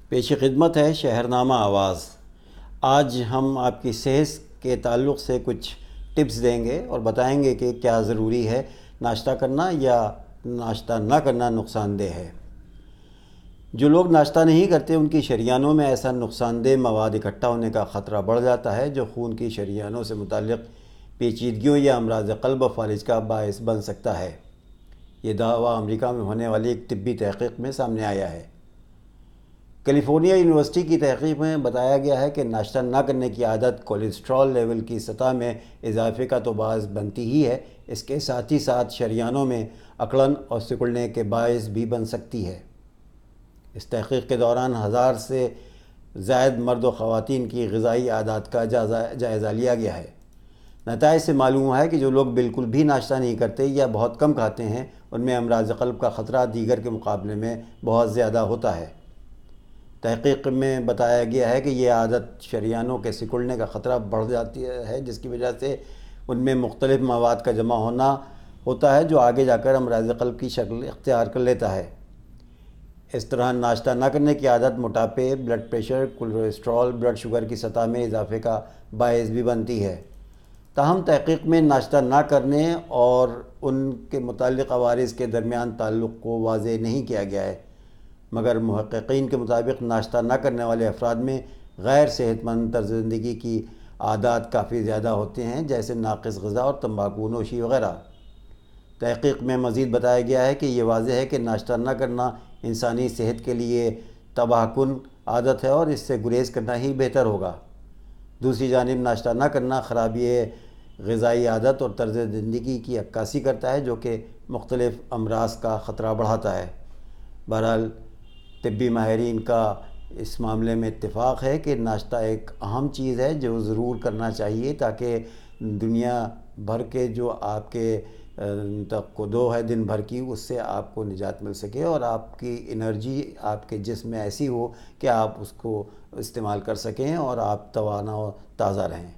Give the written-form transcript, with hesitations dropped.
پیش خدمت ہے شہرنامہ آواز۔ آج ہم آپ کی صحت کے تعلق سے کچھ ٹپس دیں گے اور بتائیں گے کہ کیا ضروری ہے ناشتہ کرنا یا ناشتہ نہ کرنا نقصان دہ ہے۔ جو لوگ ناشتہ نہیں کرتے ان کی شریانوں میں ایسا نقصان دہ مواد اکٹھا ہونے کا خطرہ بڑھ جاتا ہے جو خون کی شریانوں سے متعلق پیچیدگیوں یا امراض قلب و فالج کا باعث بن سکتا ہے۔ یہ دعویٰ امریکہ میں ہونے والی ایک طبی تحقیق میں سامنے آیا ہے۔ کیلیفورنیا یونیورسٹی کی تحقیق میں بتایا گیا ہے کہ ناشتہ نہ کرنے کی عادت کولیسٹرول لیول کی سطح میں اضافے کا تو باعث بنتی ہی ہے، اس کے ساتھ ہی ساتھ شریانوں میں اکڑن اور سکڑنے کے باعث بھی بن سکتی ہے۔ اس تحقیق کے دوران 1000 سے زائد مرد و خواتین کی غذائی عادات کا جائزہ لیا گیا ہے۔ نتائج سے معلوم ہوا ہے کہ جو لوگ بالکل بھی ناشتہ نہیں کرتے یا بہت کم کھاتے ہیں ان میں امراض قلب کا خطرہ دیگر کے مقابلے میں بہت زیادہ ہوتا ہے۔ تحقیق میں بتایا گیا ہے کہ یہ عادت شریانوں کے سکڑنے کا خطرہ بڑھ جاتی ہے، جس کی وجہ سے ان میں مختلف مواد کا جمع ہوتا ہے جو آگے جا کر امراض قلب کی شکل اختیار کر لیتا ہے۔ اس طرح ناشتہ نہ کرنے کی عادت موٹاپے، blood pressure, cholesterol, blood sugar کی سطح میں اضافے کا باعث بھی بنتی ہے۔ تاہم تحقیق میں ناشتہ نہ کرنے اور ان کے متعلق عوارض کے درمیان تعلق کو واضح نہیں کیا گیا ہے، مگر محققین کے مطابق ناشتہ نہ کرنے والے افراد میں غیر صحت مند طرز زندگی کی عادات کافی زیادہ ہوتے ہیں، جیسے ناقص غذا اور تمباکو نوشی وغیرہ۔ تحقیق میں مزید بتایا گیا ہے کہ یہ واضح ہے کہ ناشتہ نہ کرنا انسانی صحت کے لیے تباہ کن عادت ہے اور اس سے گریز کرنا ہی بہتر ہوگا۔ دوسری جانب ناشتہ نہ کرنا خرابی غذائی عادت اور طرز زندگی کی عکاسی کرتا ہے جو کہ مختلف امراض کا خطرہ بڑھاتا ہے۔ بہرحال طبی ماہرین کا اس معاملے میں اتفاق ہے کہ ناشتہ ایک اہم چیز ہے جو ضرور کرنا چاہیے تاکہ دنیا بھر کے جو آپ کے تقدو ہے دن بھر کی، اس سے آپ کو نجات مل سکے اور آپ کی انرجی آپ کے جسم میں ایسی ہو کہ آپ اس کو استعمال کر سکیں اور آپ توانا و تازہ رہیں۔